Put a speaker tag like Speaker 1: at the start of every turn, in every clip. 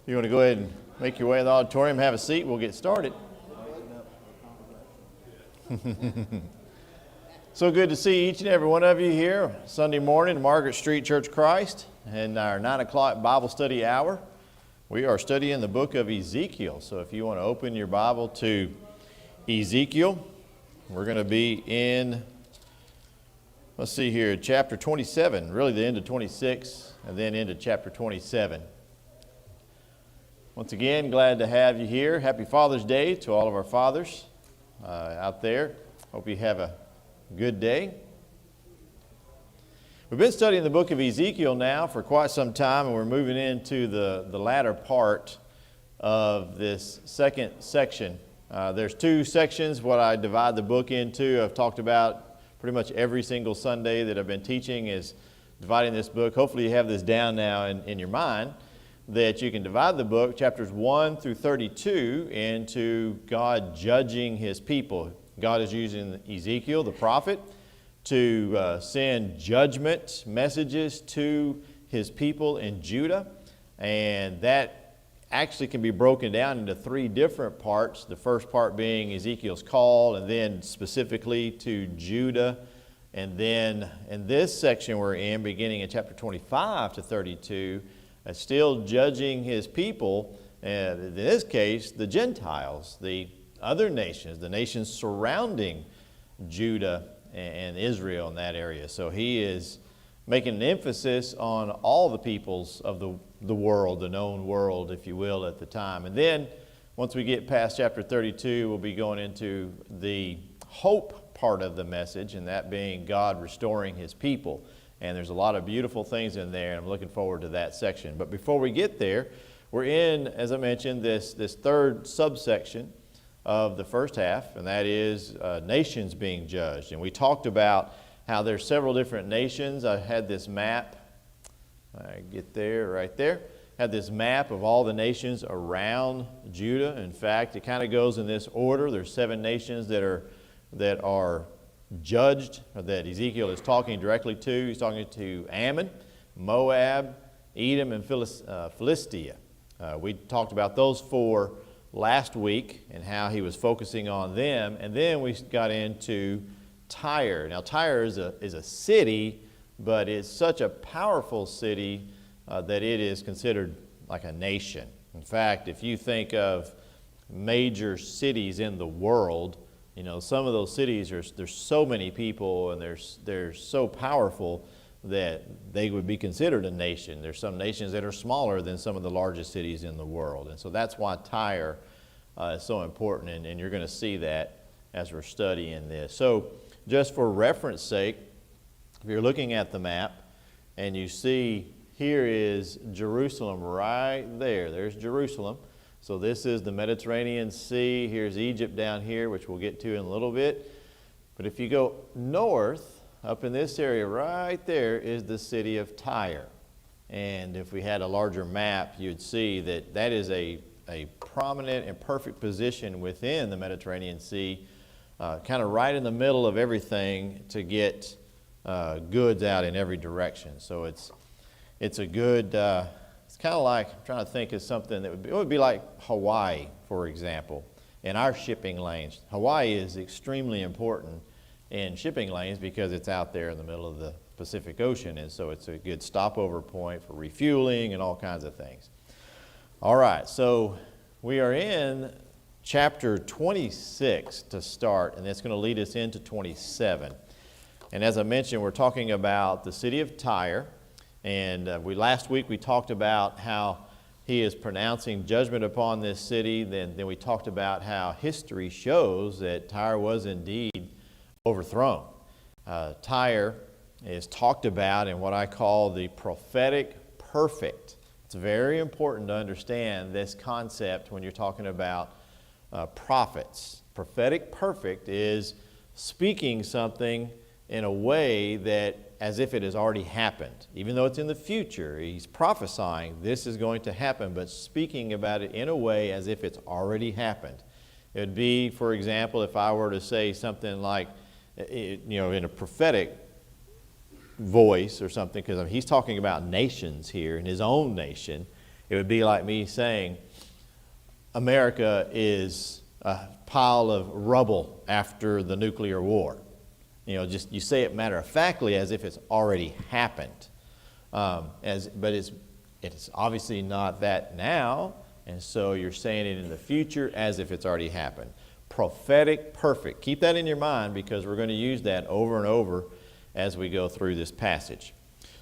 Speaker 1: You want to go ahead and make your way in the auditorium, have a seat, we'll get started. So good to see each and every one of you here Sunday morning at Margaret Street Church of Christ in our 9 o'clock Bible study hour. We are studying the book of Ezekiel. So if you want to open your Bible to Ezekiel, we're going to be in, let's see here, chapter 27, really the end of 26, and then into chapter 27. Once again, glad to have you here. Happy Father's Day to all of our fathers out there. Hope you have a good day. We've been studying the book of Ezekiel now for quite some time, and we're moving into the latter part of this second section. There's two sections, what I divide the book into. I've talked about pretty much every single Sunday that I've been teaching is dividing this book. Hopefully you have this down now in your mind, that you can divide the book, chapters 1 through 32, into God judging his people. God is using Ezekiel, the prophet, to send judgment messages to his people in Judah. And that actually can be broken down into three different parts. The first part being Ezekiel's call, and then specifically to Judah. And then in this section we're in, beginning in chapter 25 to 32, still judging his people, and in this case, the Gentiles, the other nations, the nations surrounding Judah and Israel in that area. So he is making an emphasis on all the peoples of the world, the known world, if you will, at the time. And then, once we get past chapter 32, we'll be going into the hope part of the message, and that being God restoring his people. And there's a lot of beautiful things in there, and I'm looking forward to that section. But before we get there, we're in, as I mentioned, this third subsection of the first half, and that is nations being judged. And we talked about how there's several different nations. I had this map, I get there, right there, had this map of all the nations around Judah. In fact, it kind of goes in this order. There's 7 nations that are judged, or that Ezekiel is talking directly to. He's talking to Ammon, Moab, Edom, and Philistia. We talked about those 4 last week and how he was focusing on them, and then we got into Tyre. Now Tyre is a city, but it's such a powerful city that it is considered like a nation. In fact, if you think of major cities in the world, you know, some of those cities, there's so many people, and they're so powerful that they would be considered a nation. There's some nations that are smaller than some of the largest cities in the world. And so that's why Tyre is so important, and you're going to see that as we're studying this. So just for reference sake, if you're looking at the map and you see here is Jerusalem right there. There's Jerusalem. So this is the Mediterranean Sea. Here's Egypt down here, which we'll get to in a little bit. But if you go north, up in this area right there is the city of Tyre. And if we had a larger map, you'd see that that is a prominent and perfect position within the Mediterranean Sea, kind of right in the middle of everything to get goods out in every direction. So it's a good... It's kind of like, I'm trying to think of something that would be like Hawaii, for example, in our shipping lanes. Hawaii is extremely important in shipping lanes because it's out there in the middle of the Pacific Ocean, and so it's a good stopover point for refueling and all kinds of things. All right, so we are in chapter 26 to start, and it's going to lead us into 27. And as I mentioned, we're talking about the city of Tyre. And last week we talked about how he is pronouncing judgment upon this city. Then we talked about how history shows that Tyre was indeed overthrown. Tyre is talked about in what I call the prophetic perfect. It's very important to understand this concept when you're talking about prophets. Prophetic perfect is speaking something in a way that as if it has already happened. Even though it's in the future, he's prophesying this is going to happen, but speaking about it in a way as if it's already happened. It would be, for example, if I were to say something like, in a prophetic voice or something, because he's talking about nations here, in his own nation, It would be like me saying America is a pile of rubble after the nuclear war. Just you say it matter-of-factly as if it's already happened. But it's obviously not that now, and so you're saying it in the future as if it's already happened. Prophetic, perfect. Keep that in your mind because we're going to use that over and over as we go through this passage.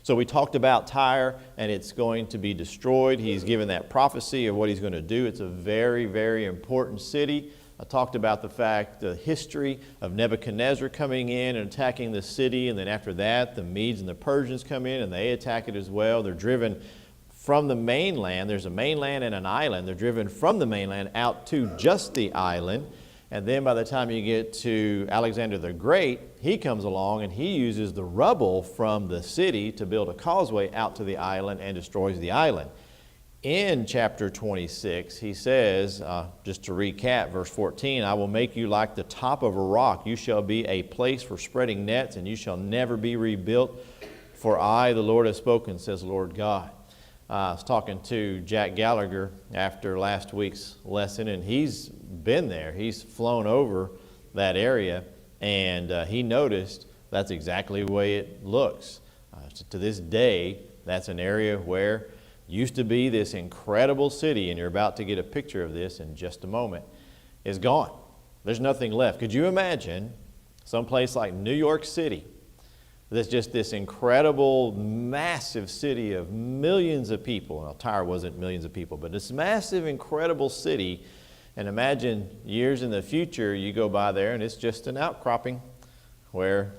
Speaker 1: So we talked about Tyre, and it's going to be destroyed. He's given that prophecy of what he's going to do. It's a very, very important city. I talked about the history of Nebuchadnezzar coming in and attacking the city, and then after that, the Medes and the Persians come in, and they attack it as well. They're driven from the mainland. There's a mainland and an island. They're driven from the mainland out to just the island, and then by the time you get to Alexander the Great, he comes along, and he uses the rubble from the city to build a causeway out to the island and destroys the island. In chapter 26, he says, just to recap, verse 14, I will make you like the top of a rock. You shall be a place for spreading nets, and you shall never be rebuilt. For I, the Lord, have spoken, says the Lord God. I was talking to Jack Gallagher after last week's lesson, and he's been there. He's flown over that area, and he noticed that's exactly the way it looks. To this day, that's an area where used to be this incredible city, and you're about to get a picture of this in just a moment, is gone. There's nothing left. Could you imagine someplace like New York City? There's just this incredible, massive city of millions of people. Well, Tyre wasn't millions of people, but this massive, incredible city. And imagine years in the future, you go by there and it's just an outcropping where,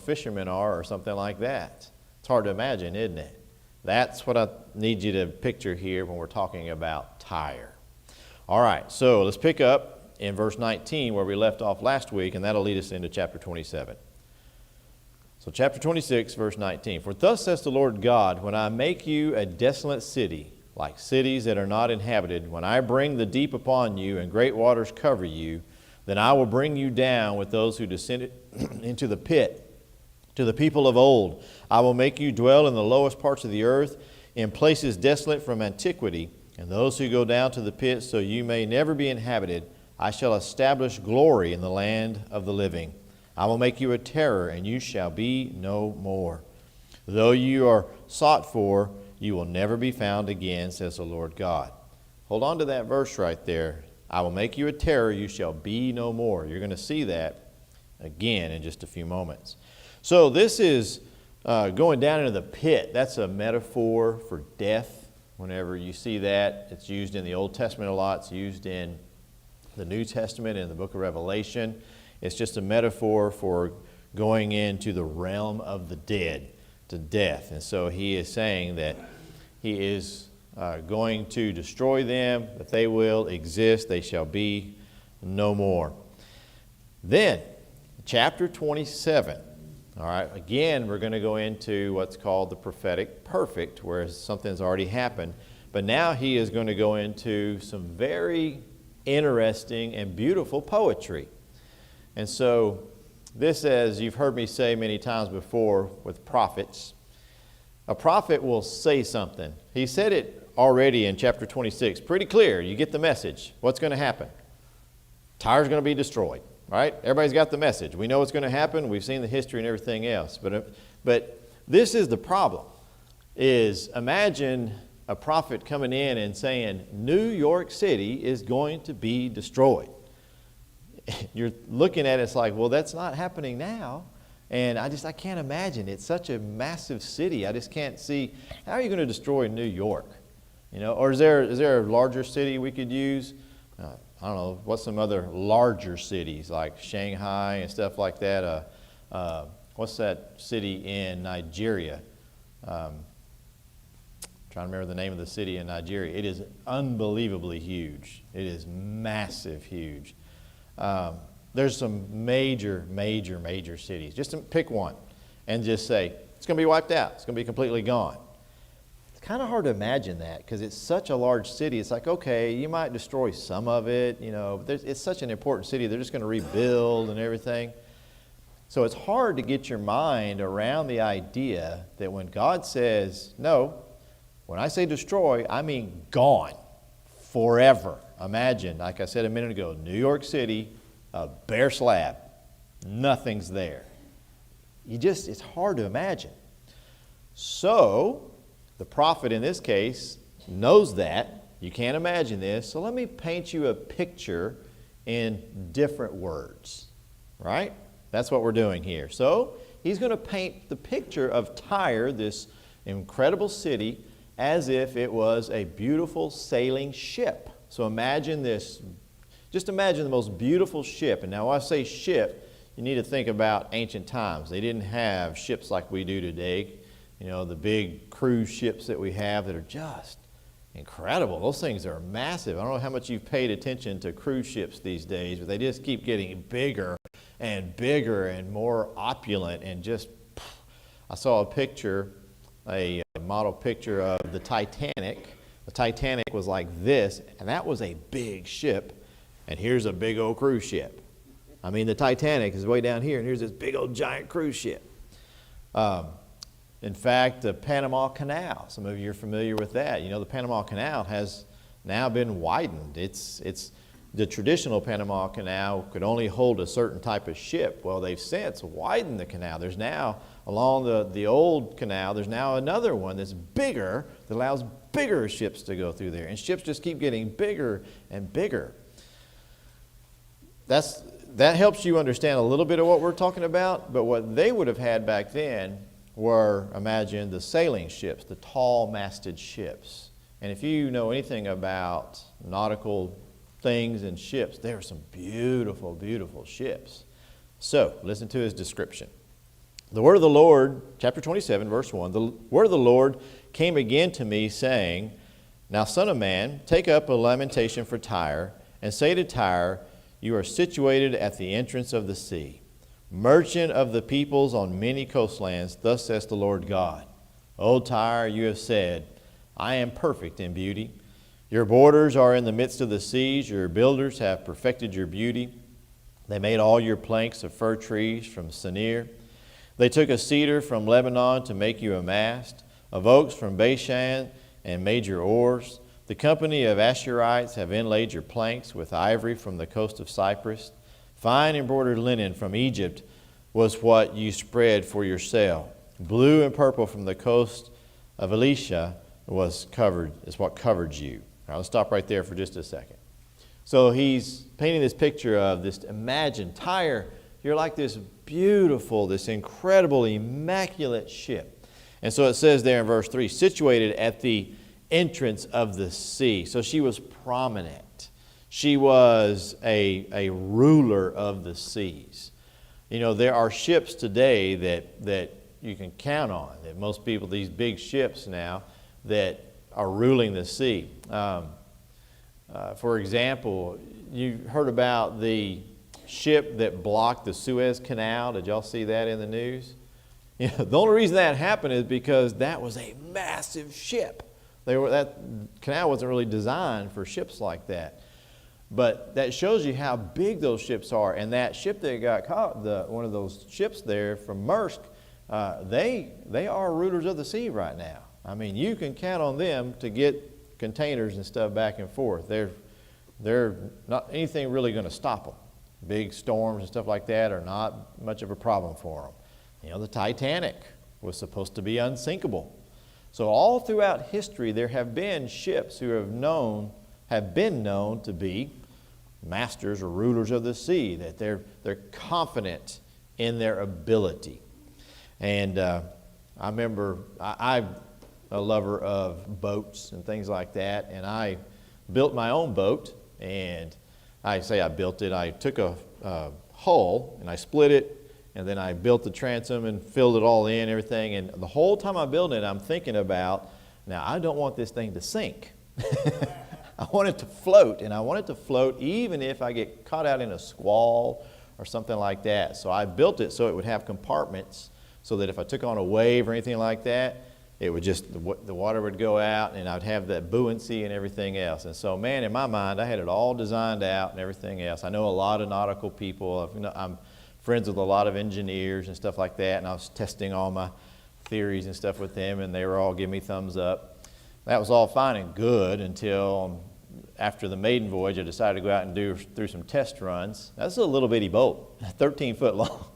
Speaker 1: fishermen are or something like that. It's hard to imagine, isn't it? That's what I need you to picture here when we're talking about Tyre. All right, so let's pick up in verse 19 where we left off last week, and that'll lead us into chapter 27. So chapter 26, verse 19. For thus says the Lord God, when I make you a desolate city, like cities that are not inhabited, when I bring the deep upon you and great waters cover you, then I will bring you down with those who descended into the pit, to the people of old. I will make you dwell in the lowest parts of the earth, in places desolate from antiquity, and those who go down to the pit, so you may never be inhabited. I shall establish glory in the land of the living. I will make you a terror, and you shall be no more. Though you are sought for, you will never be found again, says the Lord God. Hold on to that verse right there. I will make you a terror, you shall be no more. You're going to see that again in just a few moments. So this is going down into the pit. That's a metaphor for death. Whenever you see that, it's used in the Old Testament a lot. It's used in the New Testament in the book of Revelation. It's just a metaphor for going into the realm of the dead, to death. And so he is saying that he is going to destroy them, that they will exist, they shall be no more. Then, chapter 27. All right, again, we're going to go into what's called the prophetic perfect, where something's already happened. But now he is going to go into some very interesting and beautiful poetry. And so this, as you've heard me say many times before with prophets, a prophet will say something. He said it already in chapter 26. Pretty clear. You get the message. What's going to happen? Tyre's going to be destroyed. Right? Everybody's got the message. We know what's going to happen. We've seen the history and everything else. But this is the problem, is imagine a prophet coming in and saying, New York City is going to be destroyed. You're looking at it, it's like, well, that's not happening now. And I can't imagine. It's such a massive city. I just can't see, how are you going to destroy New York? Or is there a larger city we could use? I don't know, what's some other larger cities like Shanghai and stuff like that? What's that city in Nigeria? Trying to remember the name of the city in Nigeria. It is unbelievably huge. It is massive huge. There's some major cities. Just to pick one and just say, it's going to be wiped out. It's going to be completely gone. It's kind of hard to imagine that because it's such a large city. It's like, okay, you might destroy some of it, but it's such an important city. They're just going to rebuild and everything. So it's hard to get your mind around the idea that when God says, no, When I say destroy, I mean gone forever. Imagine, like I said a minute ago, New York City, a bare slab. Nothing's there. It's hard to imagine. So, the prophet in this case knows that. You can't imagine this. So let me paint you a picture in different words. Right? That's what we're doing here. So, he's going to paint the picture of Tyre, this incredible city, as if it was a beautiful sailing ship. So imagine this. Just imagine the most beautiful ship. And now when I say ship, you need to think about ancient times. They didn't have ships like we do today. You know, the big cruise ships that we have that are just incredible. Those things are massive. I don't know how much you've paid attention to cruise ships these days, but they just keep getting bigger and more opulent. And just, I saw a picture, a model picture of the Titanic. The Titanic was like this, and that was a big ship. And here's a big old cruise ship. I mean, the Titanic is way down here, and here's this big old giant cruise ship. In fact, the Panama Canal, some of you are familiar with that. You know, the Panama Canal has now been widened. It's the traditional Panama Canal could only hold a certain type of ship. Well, they've since widened the canal. There's now, along the old canal, there's now another one that's bigger that allows bigger ships to go through there. And ships just keep getting bigger and bigger. That helps you understand a little bit of what we're talking about. But what they would have had back then were, imagine, the sailing ships, the tall-masted ships. And if you know anything about nautical things and ships, there are some beautiful, beautiful ships. So, listen to his description. The word of the Lord, chapter 27, verse 1, the word of the Lord came again to me, saying, Now, son of man, take up a lamentation for Tyre, and say to Tyre, You are situated at the entrance of the sea, merchant of the peoples on many coastlands, thus says the Lord God. O Tyre, you have said, I am perfect in beauty. Your borders are in the midst of the seas. Your builders have perfected your beauty. They made all your planks of fir trees from Senir. They took a cedar from Lebanon to make you a mast, of oaks from Bashan, and made your oars. The company of Ashurites have inlaid your planks with ivory from the coast of Cyprus. Fine embroidered linen from Egypt was what you spread for your sail. Blue and purple from the coast of Elisha is what covered you. All right, let's stop right there for just a second. So he's painting this picture of this, imagine, Tyre, you're like this beautiful, this incredible, immaculate ship. And so it says there in verse 3, situated at the entrance of the sea. So she was prominent. She was a ruler of the seas. You know, there are ships today that you can count on, that most people, these big ships now, that are ruling the sea. For example, you heard about the ship that blocked the Suez Canal. Did y'all see that in the news? You know, the only reason that happened is because that was a massive ship. That canal wasn't really designed for ships like that. But that shows you how big those ships are. And that ship that got caught, one of those ships there from Maersk, they are rulers of the sea right now. I mean, you can count on them to get containers and stuff back and forth. They're not anything really going to stop them. Big storms and stuff like that are not much of a problem for them. You know, the Titanic was supposed to be unsinkable. So all throughout history, there have been ships who have been known to be masters or rulers of the sea, that they're confident in their ability. And I remember I'm a lover of boats and things like that, and I built my own boat. And I say I built it. I took a hull and I split it, and then I built the transom and filled it all in, everything. And the whole time I'm building it, I'm thinking about, now I don't want this thing to sink. I want it to float, and I want it to float even if I get caught out in a squall or something like that. So I built it so it would have compartments so that if I took on a wave or anything like that, it would just, the water would go out, and I'd have that buoyancy and everything else. And so, man, in my mind, I had it all designed out and everything else. I know a lot of nautical people. I'm friends with a lot of engineers and stuff like that, and I was testing all my theories and stuff with them, and they were all giving me thumbs up. That was all fine and good until after the maiden voyage, I decided to go out and do through some test runs. That's a little bitty boat, 13 foot long.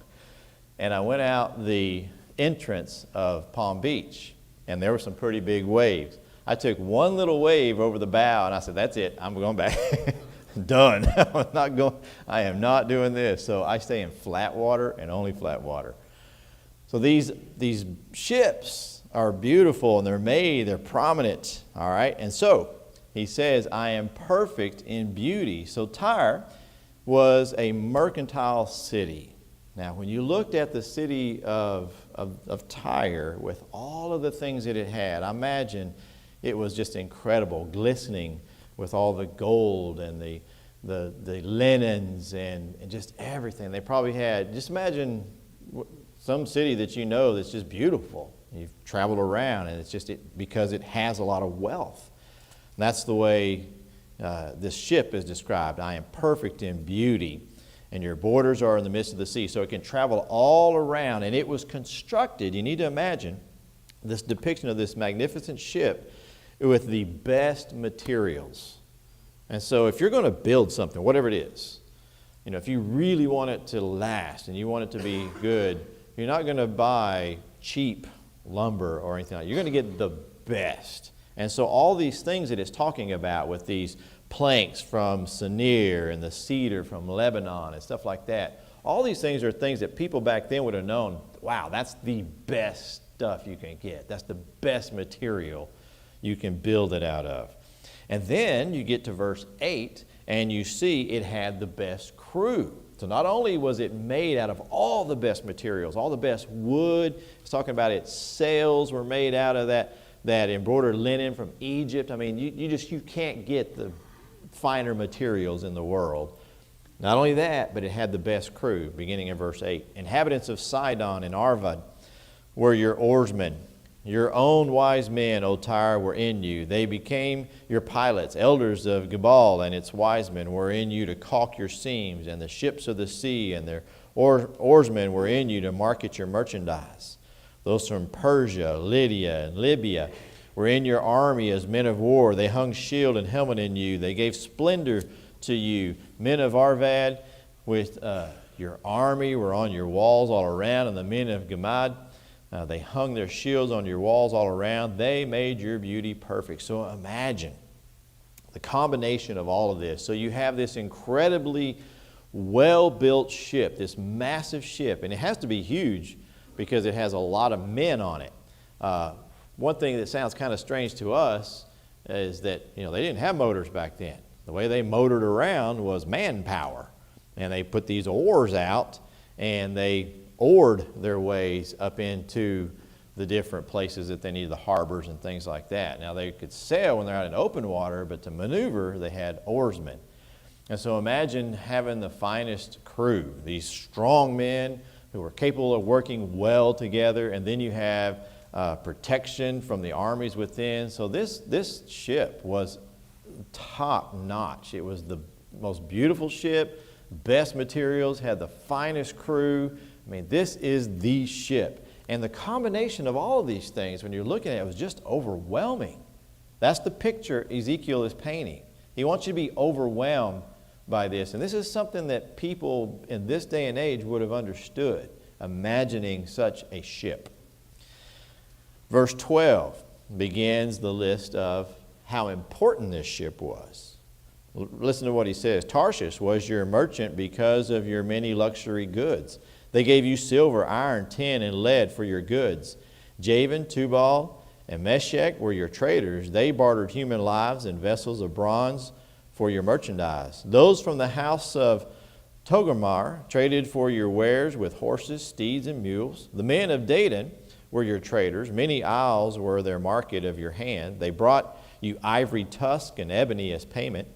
Speaker 1: And I went out the entrance of Palm Beach, and there were some pretty big waves. I took one little wave over the bow, and I said, that's it, I'm going back. Done. I am not doing this. So I stay in flat water and only flat water. So these ships are beautiful, and they're prominent, all right? And so he says, I am perfect in beauty. So Tyre was a mercantile city. Now, when you looked at the city of Tyre with all of the things that it had, I imagine it was just incredible, glistening with all the gold and the linens and just everything. They probably had, just imagine some city that you know that's just beautiful. You've traveled around, and it's just because it has a lot of wealth. And that's the way this ship is described. I am perfect in beauty, and your borders are in the midst of the sea. So it can travel all around, and it was constructed. You need to imagine this depiction of this magnificent ship with the best materials. And so if you're going to build something, whatever it is, if you really want it to last and you want it to be good, you're not going to buy cheap lumber or anything like that. You're going to get the best. And so all these things that it's talking about with these planks from Sinir and the cedar from Lebanon and stuff like that, all these things are things that people back then would have known, wow, that's the best stuff you can get. That's the best material you can build it out of. And then you get to verse 8, and you see it had the best crew. So not only was it made out of all the best materials, all the best wood, it's talking about its sails were made out of that embroidered linen from Egypt. I mean, you can't get the finer materials in the world. Not only that, but it had the best crew, beginning in verse 8. Inhabitants of Sidon and Arvad were your oarsmen. Your own wise men, O Tyre, were in you. They became your pilots. Elders of Gebal and its wise men were in you to caulk your seams, and the ships of the sea and their oarsmen were in you to market your merchandise. Those from Persia, Lydia, and Libya were in your army as men of war. They hung shield and helmet in you. They gave splendor to you. Men of Arvad with your army were on your walls all around, and the men of Gamad, they hung their shields on your walls all around. They made your beauty perfect. So imagine the combination of all of this. So you have this incredibly well-built ship, this massive ship, and it has to be huge because it has a lot of men on it. One thing that sounds kind of strange to us is that they didn't have motors back then. The way they motored around was manpower, and they put these oars out, and they oared their ways up into the different places that they needed, the harbors and things like that. Now they could sail when they're out in open water, but to maneuver they had oarsmen. And so imagine having the finest crew, these strong men who were capable of working well together, and then you have protection from the armies within. So this ship was top notch. It was the most beautiful ship, best materials, had the finest crew. I mean, this is the ship. And the combination of all of these things, when you're looking at it, was just overwhelming. That's the picture Ezekiel is painting. He wants you to be overwhelmed by this. And this is something that people in this day and age would have understood, imagining such a ship. Verse 12 begins the list of how important this ship was. Listen to what he says. Tarshish was your merchant because of your many luxury goods. They gave you silver, iron, tin, and lead for your goods. Javan, Tubal, and Meshech were your traders. They bartered human lives and vessels of bronze for your merchandise. Those from the house of Togarmah traded for your wares with horses, steeds, and mules. The men of Dedan were your traders. Many isles were their market of your hand. They brought you ivory tusk and ebony as payment.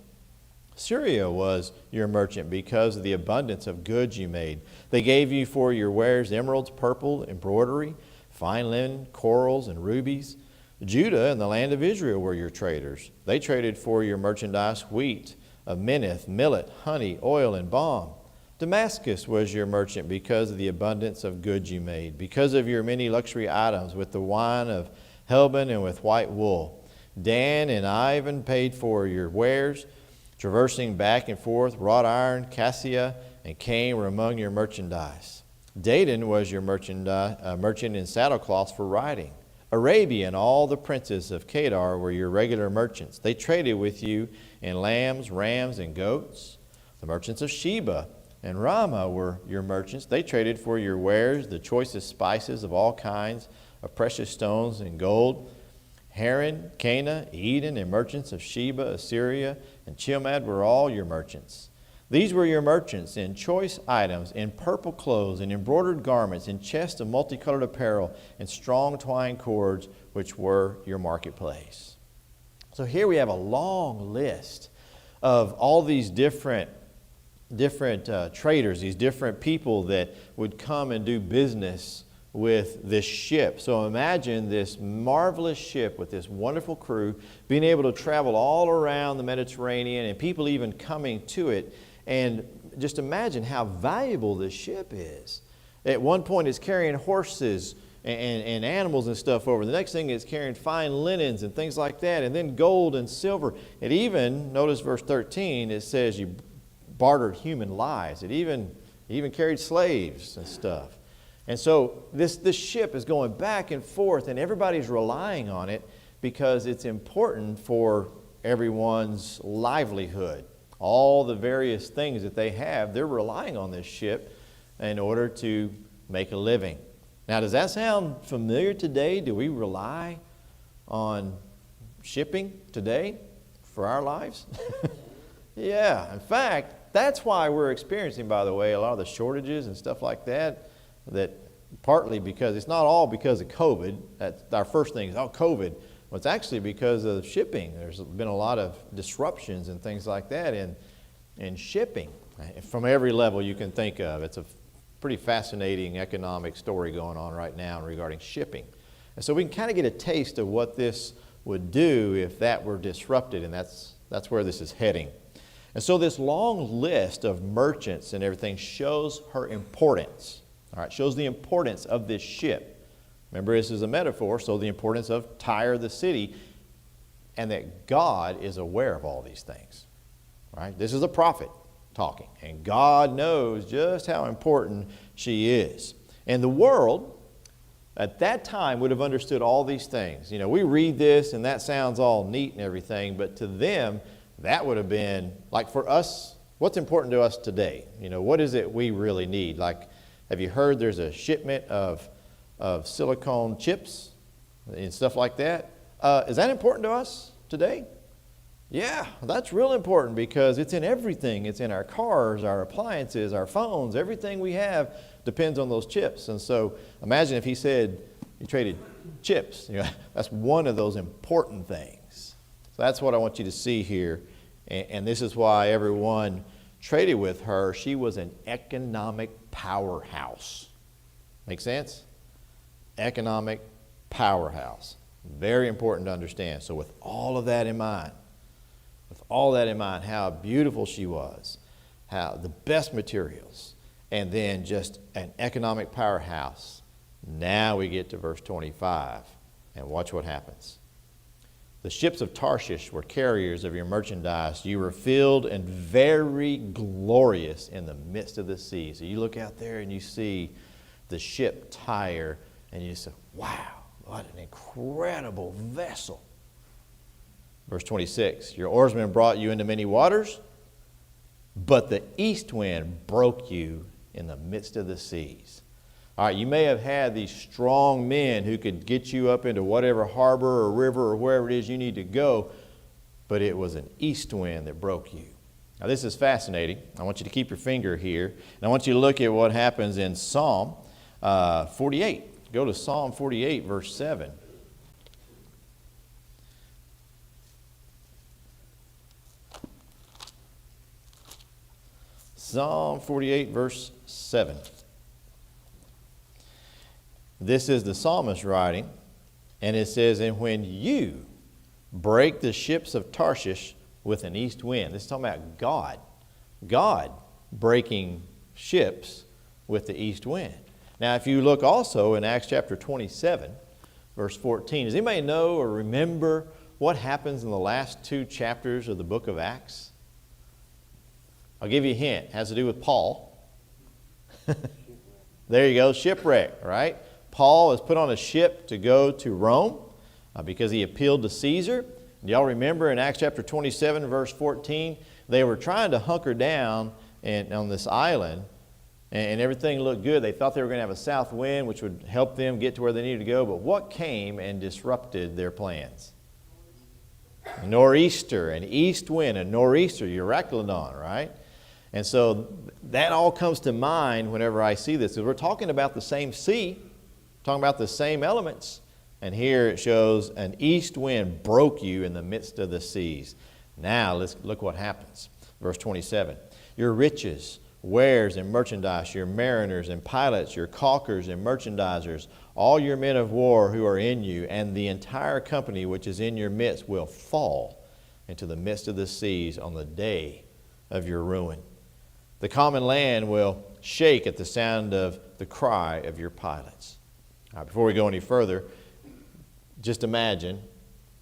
Speaker 1: Syria was your merchant because of the abundance of goods you made. They gave you for your wares emeralds, purple, embroidery, fine linen, corals, and rubies. Judah and the land of Israel were your traders. They traded for your merchandise wheat, of minnith, millet, honey, oil, and balm. Damascus was your merchant because of the abundance of goods you made, because of your many luxury items with the wine of Helbon and with white wool. Dan and Ivan paid for your wares. Traversing back and forth, wrought iron, cassia, and cane were among your merchandise. Dedan was your merchant in saddlecloths for riding. Arabia and all the princes of Kedar were your regular merchants. They traded with you in lambs, rams, and goats. The merchants of Sheba and Ramah were your merchants. They traded for your wares, the choicest spices of all kinds of precious stones and gold. Haran, Cana, Eden, and merchants of Sheba, Assyria, and Chilmad were all your merchants. These were your merchants in choice items, in purple clothes, in embroidered garments, in chests of multicolored apparel, and strong twine cords, which were your marketplace. So here we have a long list of all these different traders, these different people that would come and do business with this ship. So imagine this marvelous ship with this wonderful crew being able to travel all around the Mediterranean and people even coming to it. And just imagine how valuable this ship is. At one point it's carrying horses and animals and stuff over. The next thing it's carrying fine linens and things like that, and then gold and silver. It even, notice verse 13, it says you bartered human lives. It even carried slaves and stuff. And so this ship is going back and forth, and everybody's relying on it because it's important for everyone's livelihood. All the various things that they have, they're relying on this ship in order to make a living. Now, does that sound familiar today? Do we rely on shipping today for our lives? Yeah. In fact, that's why we're experiencing, by the way, a lot of the shortages and stuff like that. That partly because it's not all because of COVID. That's our first thing is, COVID. Well, it's actually because of shipping. There's been a lot of disruptions and things like that in shipping from every level you can think of. It's a pretty fascinating economic story going on right now regarding shipping. And so we can kind of get a taste of what this would do if that were disrupted, and that's where this is heading. And so this long list of merchants and everything shows her importance. All right, shows the importance of this ship. Remember, this is a metaphor, so the importance of Tyre, the city, and that God is aware of all these things. All right, this is a prophet talking, and God knows just how important she is. And the world at that time would have understood all these things. You know, we read this, and that sounds all neat and everything, but to them, that would have been, like for us, what's important to us today? You know, what is it we really need? Like, have you heard there's a shipment of silicone chips and stuff like that? Is that important to us today? Yeah, that's real important because it's in everything. It's in our cars, our appliances, our phones. Everything we have depends on those chips. And so imagine if he said you traded chips. You know, that's one of those important things. So that's what I want you to see here. And this is why everyone traded with her. She was an economic powerhouse. Make sense? Economic powerhouse. Very important to understand. So with all of that in mind, how beautiful she was, how the best materials, and then just an economic powerhouse. Now we get to verse 25, and watch what happens. The ships of Tarshish were carriers of your merchandise. You were filled and very glorious in the midst of the sea. So you look out there and you see the ship Tyre, and you say, wow, what an incredible vessel. Verse 26, your oarsmen brought you into many waters, but the east wind broke you in the midst of the seas. All right, you may have had these strong men who could get you up into whatever harbor or river or wherever it is you need to go, but it was an east wind that broke you. Now this is fascinating. I want you to keep your finger here, and I want you to look at what happens in Psalm 48. Go to Psalm 48, verse 7. Psalm 48, verse 7. This is the psalmist writing, and it says, and when you break the ships of Tarshish with an east wind. This is talking about God. God breaking ships with the east wind. Now, if you look also in Acts chapter 27, verse 14, does anybody know or remember what happens in the last 2 chapters of the book of Acts? I'll give you a hint. It has to do with Paul. There you go, shipwreck, right? Paul is put on a ship to go to Rome because he appealed to Caesar. Do y'all remember in Acts chapter 27, verse 14, they were trying to hunker down on this island, and everything looked good. They thought they were going to have a south wind, which would help them get to where they needed to go. But what came and disrupted their plans? A nor'easter, an east wind, a nor'easter, Euroclydon, right? And so that all comes to mind whenever I see this. Because we're talking about the same sea, talking about the same elements. And here it shows an east wind broke you in the midst of the seas. Now let's look what happens. Verse 27. Your riches, wares and merchandise, your mariners and pilots, your caulkers and merchandisers, all your men of war who are in you, and the entire company which is in your midst will fall into the midst of the seas on the day of your ruin. The common land will shake at the sound of the cry of your pilots. All right, before we go any further, just imagine,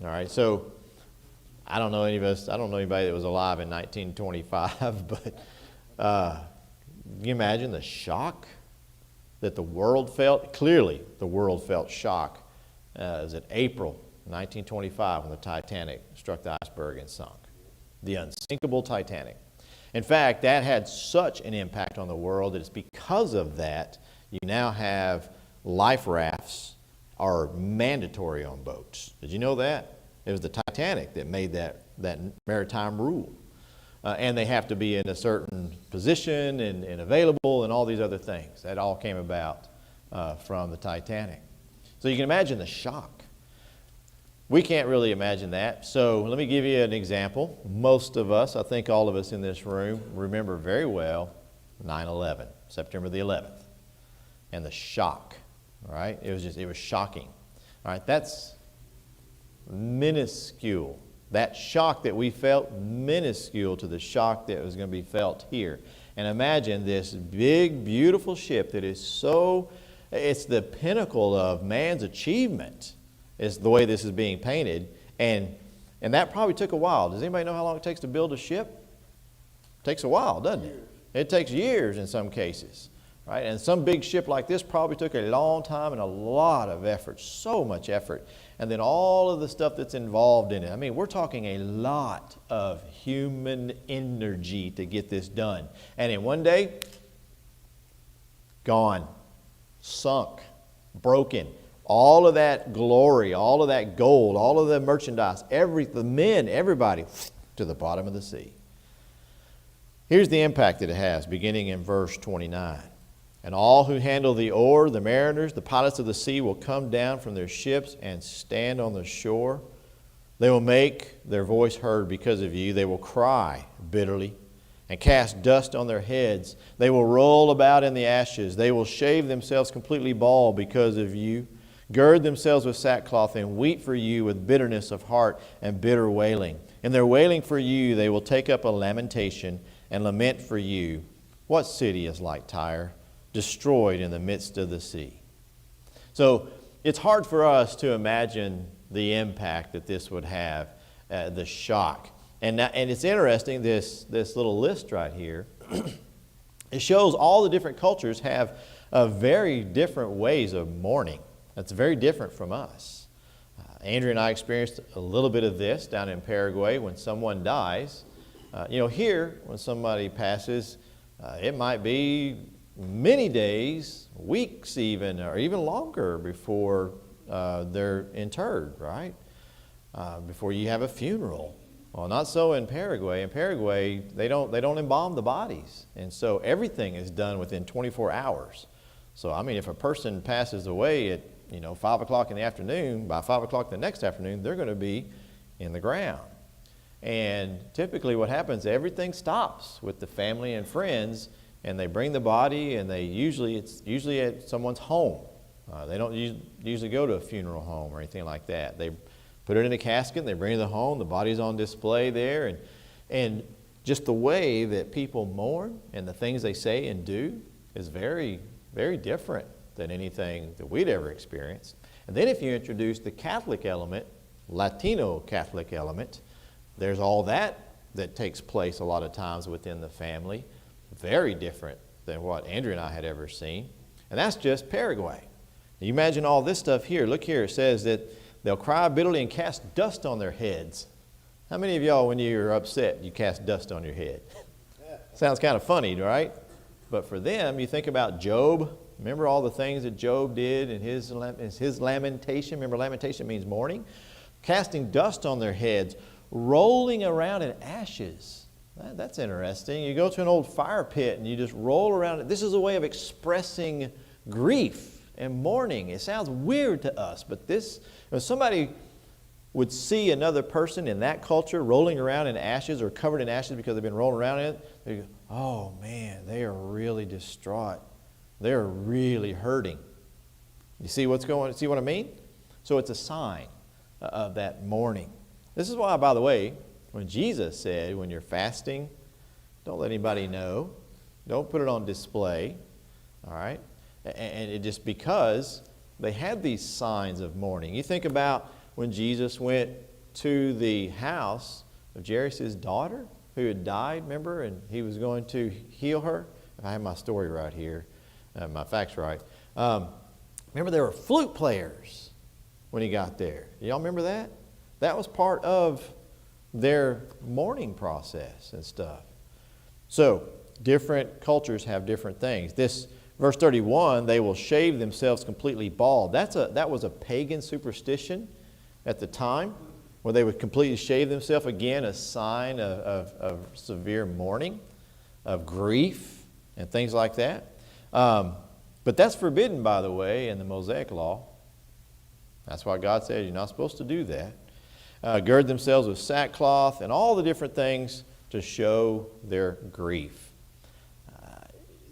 Speaker 1: all right, so I don't know anybody that was alive in 1925, but can you imagine the shock that the world felt? Clearly, the world felt shock. It was in April 1925 when the Titanic struck the iceberg and sunk. The unsinkable Titanic. In fact, that had such an impact on the world that it's because of that you now have life rafts are mandatory on boats. Did you know that? It was the Titanic that made that maritime rule. And they have to be in a certain position and available and all these other things. That all came about from the Titanic. So you can imagine the shock. We can't really imagine that. So let me give you an example. Most of us, I think all of us in this room, remember very well 9/11, September the 11th, and the shock. All right, it was shocking. All right, that's minuscule. That shock that we felt, minuscule to the shock that was going to be felt here. And imagine this big, beautiful ship that is it's the pinnacle of man's achievement, is the way this is being painted. And that probably took a while. Does anybody know how long it takes to build a ship? It takes a while, doesn't it? It takes years in some cases. Right? And some big ship like this probably took a long time and a lot of effort, so much effort. And then all of the stuff that's involved in it. I mean, we're talking a lot of human energy to get this done. And in one day, gone, sunk, broken. All of that glory, all of that gold, all of the merchandise, the men, everybody, to the bottom of the sea. Here's the impact that it has, beginning in verse 29. And all who handle the oar, the mariners, the pilots of the sea, will come down from their ships and stand on the shore. They will make their voice heard because of you. They will cry bitterly and cast dust on their heads. They will roll about in the ashes. They will shave themselves completely bald because of you. Gird themselves with sackcloth and weep for you with bitterness of heart and bitter wailing. In their wailing for you, they will take up a lamentation and lament for you. What city is like Tyre, destroyed in the midst of the sea? So it's hard for us to imagine the impact that this would have, the shock. And it's interesting, this little list right here, it shows all the different cultures have very different ways of mourning. That's very different from us. Andrew and I experienced a little bit of this down in Paraguay when someone dies. Here, when somebody passes, it might be many days, weeks even, or even longer before they're interred, right? Before you have a funeral. Well, not so in Paraguay. In Paraguay, they don't embalm the bodies, and so everything is done within 24 hours. So, I mean, if a person passes away at 5 o'clock in the afternoon, by 5 o'clock the next afternoon, they're going to be in the ground. And typically, what happens? Everything stops with the family and friends. And they bring the body, and it's usually at someone's home. They don't usually go to a funeral home or anything like that. They put it in a casket, and they bring it to the home. The body's on display there. And just the way that people mourn and the things they say and do is very, very different than anything that we'd ever experienced. And then if you introduce the Catholic element Latino Catholic element. There's all that takes place a lot of times within the family. Very different than what Andrew and I had ever seen. And that's just Paraguay. You imagine all this stuff here. Look here, it says that they'll cry bitterly and cast dust on their heads. How many of y'all, when you're upset, you cast dust on your head? Sounds kind of funny, right? But for them, you think about Job. Remember all the things that Job did in his lamentation? Remember, lamentation means mourning? Casting dust on their heads, rolling around in ashes. That's interesting. You go to an old fire pit and you just roll around it. This is a way of expressing grief and mourning. It sounds weird to us, but this, if somebody would see another person in that culture rolling around in ashes or covered in ashes because they've been rolling around in it, they go, oh man, they are really distraught. They're really hurting. You see what's going? See what I mean? So it's a sign of that mourning. This is why, by the way, when Jesus said, when you're fasting, don't let anybody know. Don't put it on display. All right? And it just because they had these signs of mourning. You think about when Jesus went to the house of Jairus' daughter who had died, remember? And he was going to heal her. If I have my story right here, my facts right. Remember there were flute players when he got there. Y'all remember that? That was part of their mourning process and stuff. So different cultures have different things. This verse 31, they will shave themselves completely bald. That was a pagan superstition at the time, where they would completely shave themselves, again, a sign of severe mourning, of grief, and things like that. But that's forbidden, by the way, in the Mosaic Law. That's why God says you're not supposed to do that. Gird themselves with sackcloth and all the different things to show their grief.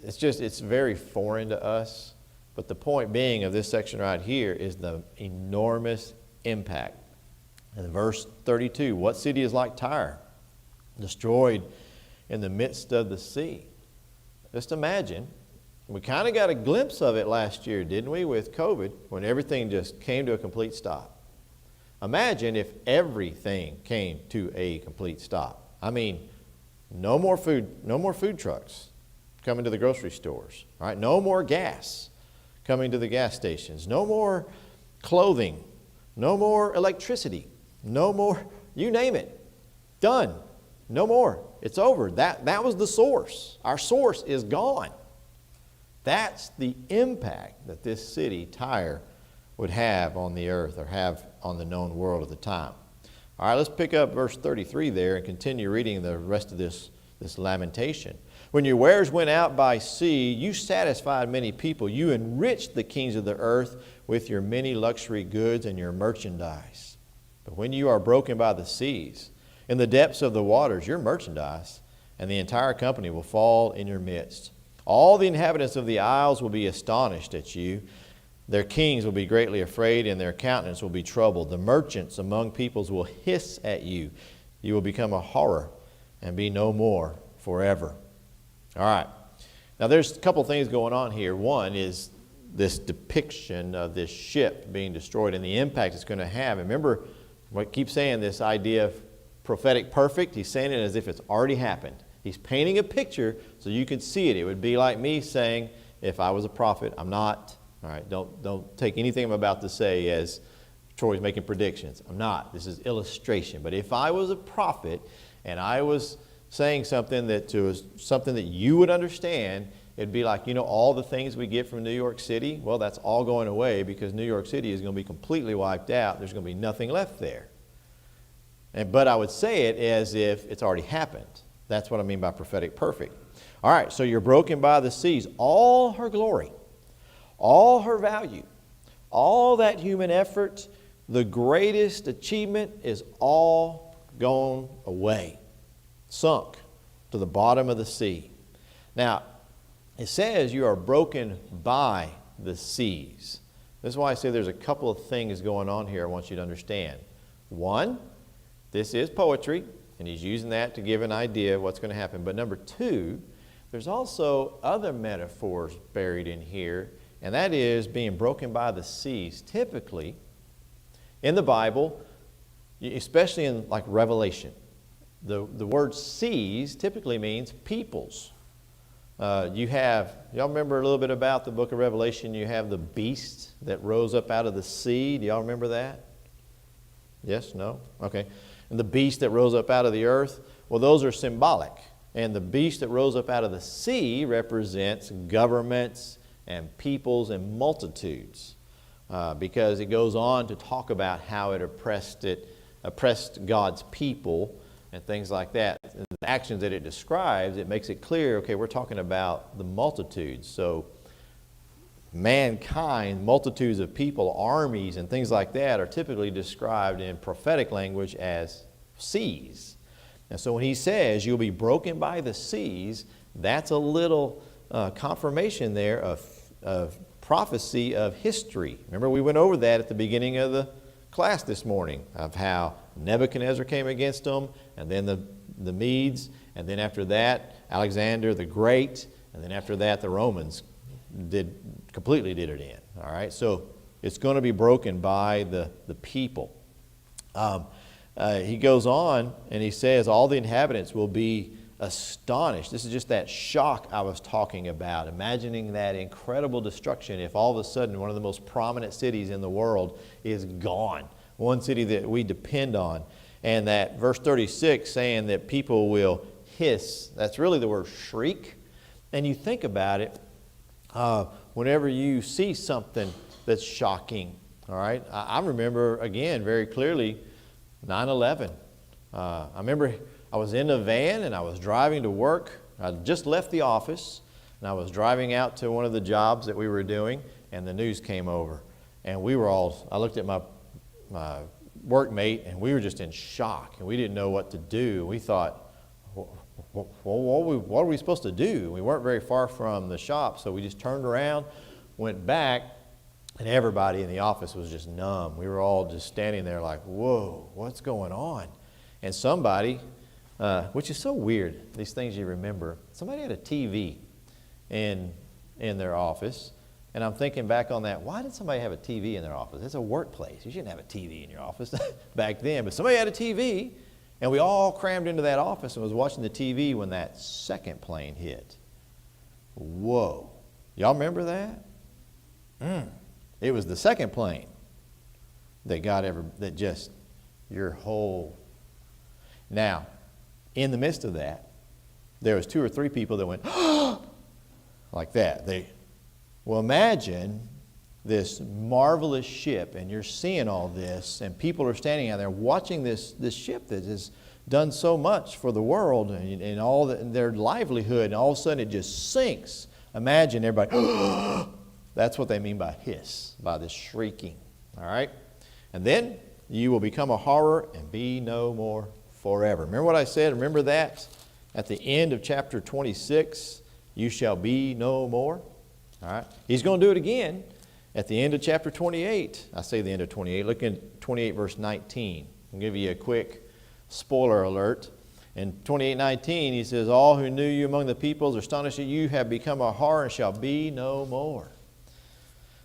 Speaker 1: It's very foreign to us. But the point being of this section right here is the enormous impact. In verse 32, what city is like Tyre, destroyed in the midst of the sea? Just imagine. We kind of got a glimpse of it last year, didn't we, with COVID, when everything just came to a complete stop. Imagine if everything came to a complete stop. I mean, no more food trucks coming to the grocery stores. All right? No more gas coming to the gas stations. No more clothing. No more electricity. No more, you name it. Done. No more. It's over. That was the source. Our source is gone. That's the impact that this city, Tyre, would have on the earth or have on the known world at the time. All right, let's pick up verse 33 there and continue reading the rest of this lamentation. When your wares went out by sea, you satisfied many people. You enriched the kings of the earth with your many luxury goods and your merchandise. But when you are broken by the seas, in the depths of the waters, your merchandise and the entire company will fall in your midst. All the inhabitants of the isles will be astonished at you. Their kings will be greatly afraid, and their countenance will be troubled. The merchants among peoples will hiss at you. You will become a horror and be no more forever. All right. Now there's a couple things going on here. One is this depiction of this ship being destroyed and the impact it's going to have. And remember, I keep saying this idea of prophetic perfect. He's saying it as if it's already happened. He's painting a picture so you can see it. It would be like me saying, if I was a prophet, I'm not. All right, don't take anything I'm about to say as Troy's making predictions. I'm not. This is illustration. But if I was a prophet and I was saying something that you would understand, it'd be like, all the things we get from New York City, well, that's all going away because New York City is going to be completely wiped out. There's going to be nothing left there. But I would say it as if it's already happened. That's what I mean by prophetic perfect. All right, so you're broken by the seas. All her glory, all her value, all that human effort, the greatest achievement is all gone away, sunk to the bottom of the sea. Now, it says you are broken by the seas. This is why I say there's a couple of things going on here I want you to understand. One, this is poetry, and he's using that to give an idea of what's going to happen. But number two, there's also other metaphors buried in here, and that is being broken by the seas. Typically, in the Bible, especially in like Revelation. The word seas typically means peoples. Y'all remember a little bit about the book of Revelation? You have the beast that rose up out of the sea. Do y'all remember that? Yes? No? Okay. And the beast that rose up out of the earth, well, those are symbolic. And the beast that rose up out of the sea represents governments and peoples and multitudes, because it goes on to talk about how it oppressed God's people and things like that. And the actions that it describes, it makes it clear, okay, we're talking about the multitudes. So mankind, multitudes of people, armies, and things like that are typically described in prophetic language as seas. And so when he says you'll be broken by the seas, that's a little confirmation there of prophecy of history. Remember, we went over that at the beginning of the class this morning, of how Nebuchadnezzar came against them, and then the Medes, and then after that, Alexander the Great, and then after that, the Romans completely did it in. All right, so it's going to be broken by the people. He goes on and he says all the inhabitants will be astonished. This is just that shock I was talking about, imagining that incredible destruction if all of a sudden one of the most prominent cities in the world is gone, one city that we depend on. And that verse 36 saying that people will hiss, that's really the word shriek. And you think about it, whenever you see something that's shocking, all right? I remember, again, very clearly, 9/11. I remember I was in a van and I was driving to work. I just left the office and I was driving out to one of the jobs that we were doing, and the news came over. And I looked at my workmate, and we were just in shock, and we didn't know what to do. We thought, what are we supposed to do? We weren't very far from the shop, so we just turned around, went back, and everybody in the office was just numb. We were all just standing there like, whoa, what's going on? And somebody, which is so weird, these things you remember, somebody had a TV in their office. And I'm thinking back on that, why did somebody have a TV in their office? It's a workplace. You shouldn't have a TV in your office back then. But somebody had a TV, and we all crammed into that office and was watching the TV when that second plane hit. Whoa. Y'all remember that? It was the second plane that just your whole... Now, in the midst of that, there was 2 or 3 people that went, like that. Well, imagine this marvelous ship, and you're seeing all this, and people are standing out there watching this ship that has done so much for the world and all their livelihood, and all of a sudden it just sinks. Imagine everybody, that's what they mean by hiss, by this shrieking. All right? And then you will become a horror and be no more forever. Remember what I said? Remember that? At the end of chapter 26, you shall be no more. All right? He's going to do it again at the end of chapter 28. I say the end of 28. Look at 28 verse 19. I'll give you a quick spoiler alert. In 28:19, he says, all who knew you among the peoples are astonished that you have become a horror and shall be no more.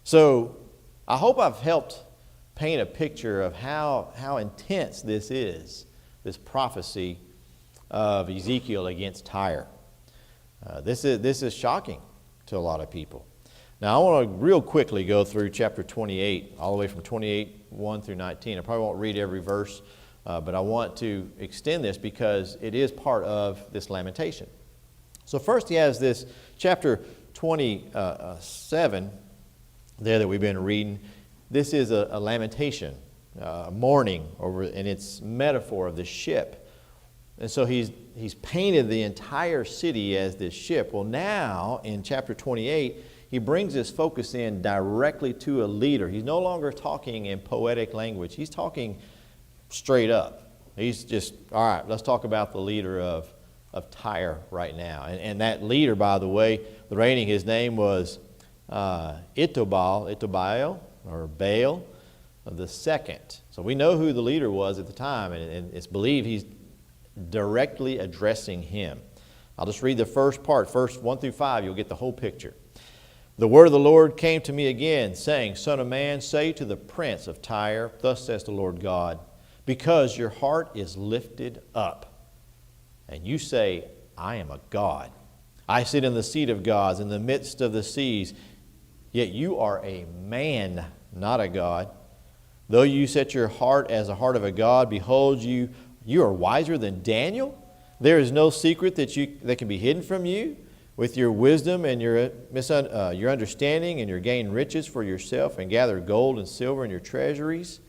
Speaker 1: So I hope I've helped paint a picture of how intense this is, this prophecy of Ezekiel against Tyre. This is shocking to a lot of people. Now, I want to real quickly go through chapter 28, all the way from 28:1 through 19. I probably won't read every verse, but I want to extend this because it is part of this lamentation. So first he has this chapter 27 there that we've been reading. This is a lamentation, mourning over, and it's metaphor of the ship. And so he's painted the entire city as this ship. Well, now in chapter 28, he brings his focus in directly to a leader. He's no longer talking in poetic language. He's talking straight up. He's just, all right, let's talk about the leader of Tyre right now. And that leader, by the way, the reigning, his name was Itobaal, or Baal the second. So we know who the leader was at the time, and it's believed he's directly addressing him. I'll just read the first part, verse 1 through 5. You'll get the whole picture. The word of the Lord came to me again, saying, Son of man, say to the prince of Tyre, thus says the Lord God, because your heart is lifted up. And you say, I am a god. I sit in the seat of gods in the midst of the seas. Yet you are a man, not a god. Though you set your heart as the heart of a god, behold, you are wiser than Daniel. There is no secret that can be hidden from you. With your wisdom and your understanding, and you gain riches for yourself, and gather gold and silver in your treasuries.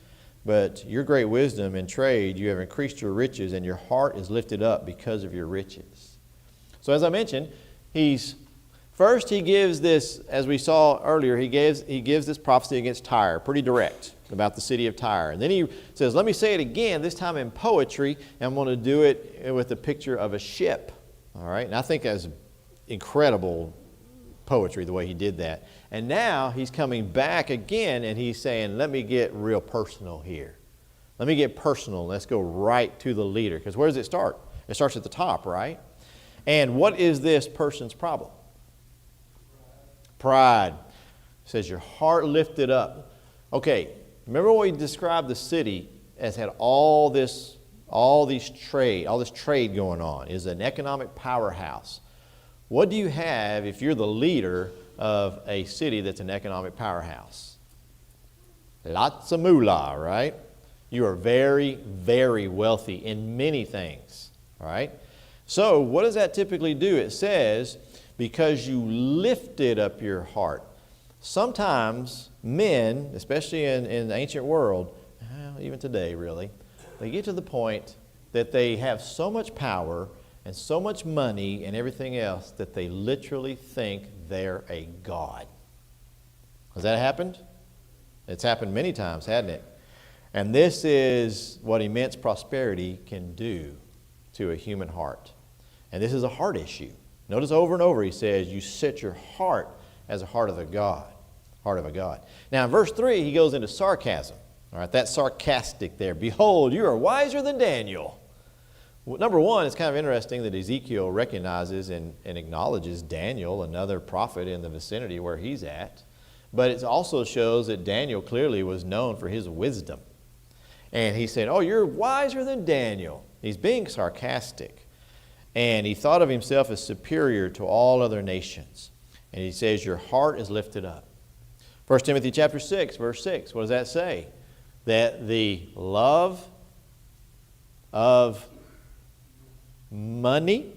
Speaker 1: But your great wisdom and trade, you have increased your riches, and your heart is lifted up because of your riches. So as I mentioned, he gives this, as we saw earlier, he gives this prophecy against Tyre, pretty direct, about the city of Tyre. And then he says, let me say it again, this time in poetry, and I'm going to do it with a picture of a ship. All right, and I think that's incredible poetry, the way he did that. And now he's coming back again, and he's saying, let me get real personal here. Let me get personal. Let's go right to the leader. Because where does it start? It starts at the top, right? And what is this person's problem? Pride. It says your heart lifted up. Okay, remember when we described the city as had all this trade going on, is an economic powerhouse. What do you have if you're the leader of a city that's an economic powerhouse? Lots of moolah, right? You are very, very wealthy in many things, right? So what does that typically do? It says, because you lifted up your heart. Sometimes men, especially in the ancient world, even today really, they get to the point that they have so much power and so much money and everything else that they literally think they're a god. Has that happened? It's happened many times, hasn't it? And this is what immense prosperity can do to a human heart. And this is a heart issue. Notice over and over he says, you set your heart as a heart of a God. Heart of a God. Now in verse 3 he goes into sarcasm. All right, that's sarcastic there. Behold, you are wiser than Daniel. Number one, it's kind of interesting that Ezekiel recognizes and acknowledges Daniel, another prophet in the vicinity where he's at. But it also shows that Daniel clearly was known for his wisdom. And he said, oh, you're wiser than Daniel. He's being sarcastic. And he thought of himself as superior to all other nations. And he says, your heart is lifted up. 1 Timothy chapter 6, verse 6, what does that say? That the love of money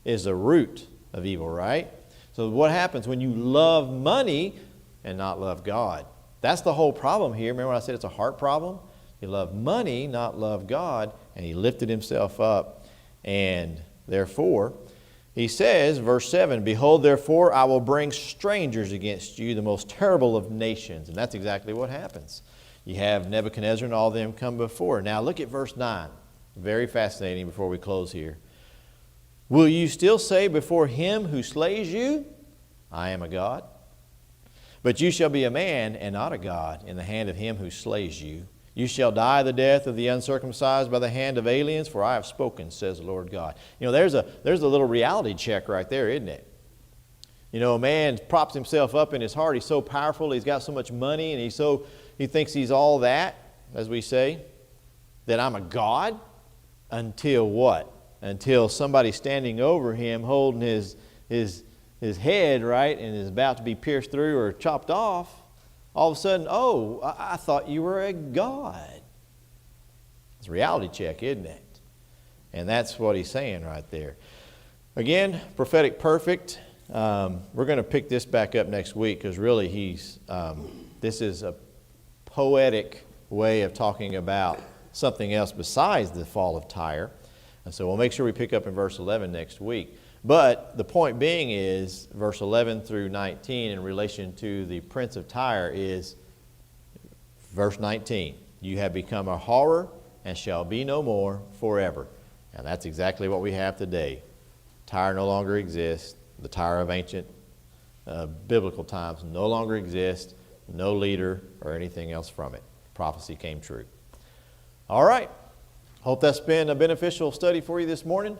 Speaker 1: is the root of evil, right? So what happens when you love money and not love God? That's the whole problem here. Remember when I said it's a heart problem? He loved money, not love God, and he lifted himself up. And therefore, he says, verse 7, behold, therefore, I will bring strangers against you, the most terrible of nations. And that's exactly what happens. You have Nebuchadnezzar and all of them come before. Now look at verse 9. Very fascinating before we close here. Will you still say before him who slays you, I am a god? But you shall be a man and not a god in the hand of him who slays you. You shall die the death of the uncircumcised by the hand of aliens, for I have spoken, says the Lord God. You know, there's a little reality check right there, isn't it? You know, a man props himself up in his heart. He's so powerful. He's got so much money, and he thinks he's all that, as we say, that I'm a god. Until what? Until somebody standing over him holding his head, right, and is about to be pierced through or chopped off. All of a sudden, oh, I thought you were a god. It's a reality check, isn't it? And that's what he's saying right there. Again, prophetic perfect. We're going to pick this back up next week because really this is a poetic way of talking about something else besides the fall of Tyre. And so we'll make sure we pick up in verse 11 next week. But the point being is, verse 11 through 19 in relation to the prince of Tyre is, verse 19, you have become a horror and shall be no more forever. And that's exactly what we have today. Tyre no longer exists. The Tyre of ancient biblical times no longer exists. No leader or anything else from it. Prophecy came true. All right. Hope that's been a beneficial study for you this morning.